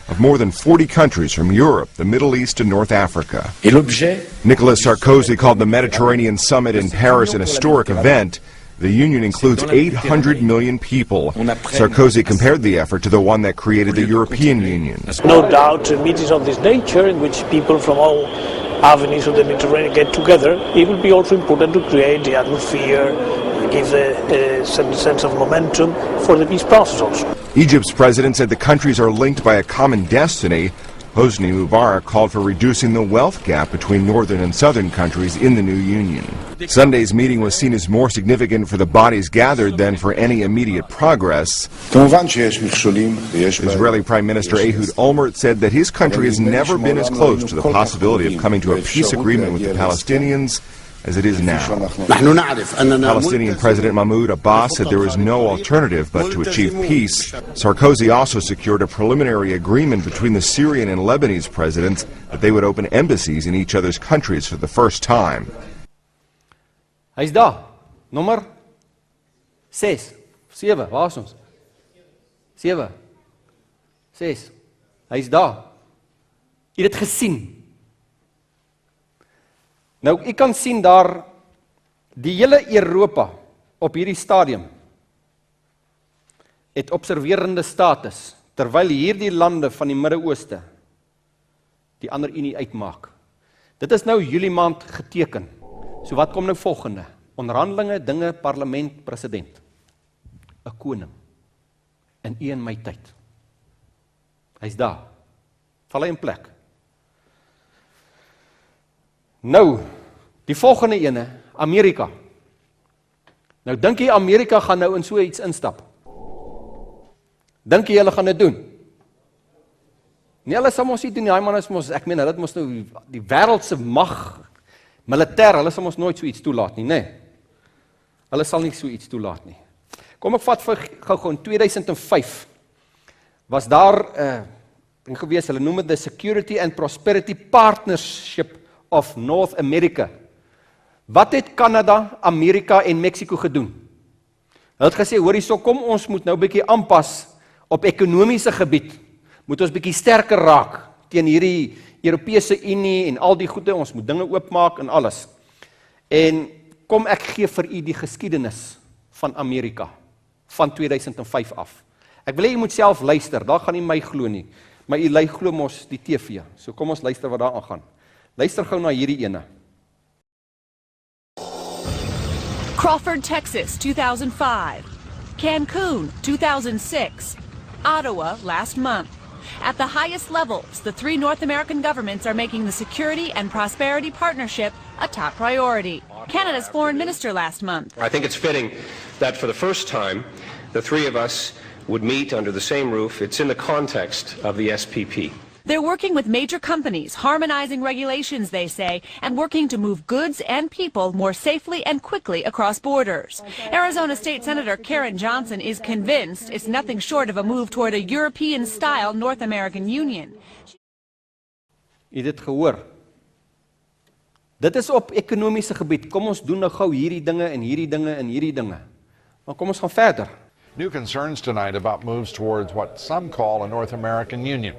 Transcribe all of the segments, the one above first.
of more than 40 countries from Europe, the Middle East, and North Africa. Nicolas Sarkozy called the Mediterranean Summit in Paris an historic event. The union includes 800 million people. Sarkozy compared the effort to the one that created the European Union. No doubt, meetings of this nature, in which people from all avenues of the Mediterranean get together, it will be also important to create the atmosphere, give a sense of momentum for the peace process also. Egypt's president said the countries are linked by a common destiny. Hosni Mubarak called for reducing the wealth gap between northern and southern countries in the new union. Sunday's meeting was seen as more significant for the bodies gathered than for any immediate progress. Israeli Prime Minister Ehud Olmert said that his country has never been as close to the possibility of coming to a peace agreement with the Palestinians as it is now. Palestinian President Mahmoud Abbas said there is no alternative but to achieve peace. Sarkozy also secured a preliminary agreement between the Syrian and Lebanese presidents that they would open embassies in each other's countries for the first time. Hy's daar. Nommer 6. 7. Waar is ons? 7. 6. Hy's daar. Jy het dit gesien. Nou, ek kan sien daar die hele Europa op hierdie stadium het observerende status, terwyl hierdie lande van die Midde-Ooste die ander unie uitmaak. Dit is nou Julie maand geteken. So wat kom nou volgende? Onderhandelinge, dinge, parlement, president. 'n koning. In u en my tyd. Hy's daar. Val hy in plek. Nou, die volgende ene, Amerika. Nou, dink jy Amerika gaan nou in so iets instap? Dink jy hulle gaan dit doen? Nee, hulle sal mos nie doen, die man is mos, ek meen, hulle het mos nou die wêreldse mag, militêr, hulle sal mos nooit so iets toelaat nie, nee. Hulle sal nie so iets toelaat nie. Kom ek vat vir gou in 2005, was daar, ding gewees, hulle noem het the Security and Prosperity Partnership of North America. Wat het Canada, Amerika en Mexico gedoen? Hulle het gesê, hoor hierso, kom ons moet nou bietjie aanpas op ekonomiese gebied, moet ons bietjie sterker raak teen hierdie Europese Unie en al die goede, ons moet dinge oopmaak en alles. En kom ek gee vir u die geskiedenis van Amerika, van 2005 af. Ek wil hê u moet self luister, daar gaan nie my glo nie, maar u glo mos die TV, so kom ons luister wat daar aangaan. Luister gou na hierdie ene. Crawford, Texas, 2005. Cancun, 2006. Ottawa, last month. At the highest levels, the three North American governments are making the Security and Prosperity Partnership a top priority. Canada's foreign minister last month. I think it's fitting that for the first time, the three of us would meet under the same roof. It's in the context of the SPP. They're working with major companies, harmonizing regulations, they say, and working to move goods and people more safely and quickly across borders. Arizona State Senator Karen Johnson is convinced it's nothing short of a move toward a European-style North American Union. Jy het dit gehoor. Dit is op ekonomiese gebied. Kom ons doen nou gou hierdie dinge en hierdie dinge en hierdie dinge. Maar kom ons gaan verder. New concerns tonight about moves towards what some call a North American Union.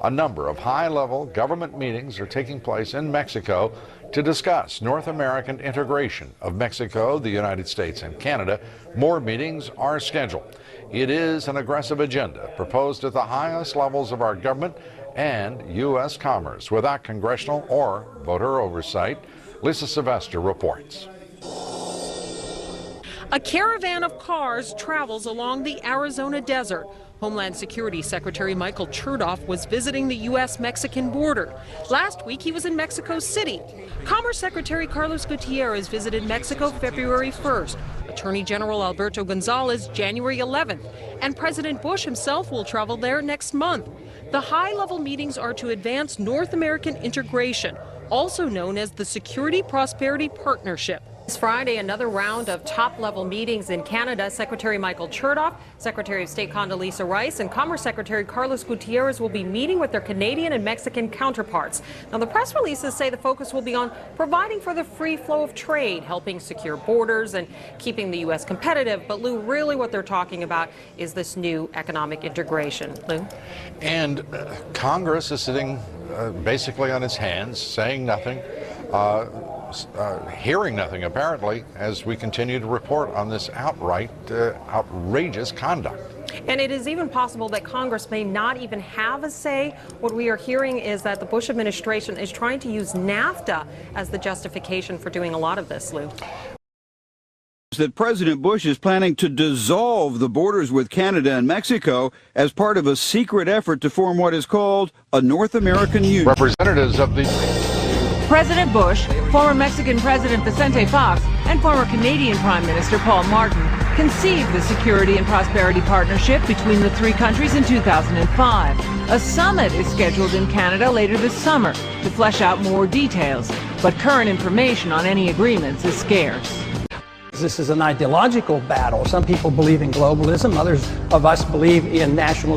A number of high-level government meetings are taking place in Mexico to discuss North American integration of Mexico, the United States, and Canada. More meetings are scheduled. It is an aggressive agenda proposed at the highest levels of our government and U.S. commerce without congressional or voter oversight. Lisa Sylvester reports. A caravan of cars travels along the Arizona desert. Homeland Security Secretary Michael Chertoff was visiting the U.S.-Mexican border. Last week, he was in Mexico City. Commerce Secretary Carlos Gutierrez visited Mexico February 1st. Attorney General Alberto Gonzalez January 11th. And President Bush himself will travel there next month. The high-level meetings are to advance North American integration, also known as the Security Prosperity Partnership. This Friday, another round of top-level meetings in Canada. Secretary Michael Chertoff, Secretary of State Condoleezza Rice, and Commerce Secretary Carlos Gutierrez will be meeting with their Canadian and Mexican counterparts. Now, the press releases say the focus will be on providing for the free flow of trade, helping secure borders, and keeping the U.S. competitive. But, Lou, really what they're talking about is this new economic integration. Lou? And Congress is sitting basically on its hands, saying nothing. Hearing nothing, apparently, as we continue to report on this outrageous conduct. And it is even possible that Congress may not even have a say. What we are hearing is that the Bush administration is trying to use NAFTA as the justification for doing a lot of this, Lou. That President Bush is planning to dissolve the borders with Canada and Mexico as part of a secret effort to form what is called a North American Union. Representatives of the President Bush, former Mexican President Vicente Fox, and former Canadian Prime Minister Paul Martin conceived the Security and Prosperity Partnership between the three countries in 2005. A summit is scheduled in Canada later this summer to flesh out more details, but current information on any agreements is scarce. This is an ideological battle. Some people believe in globalism, others of us believe in national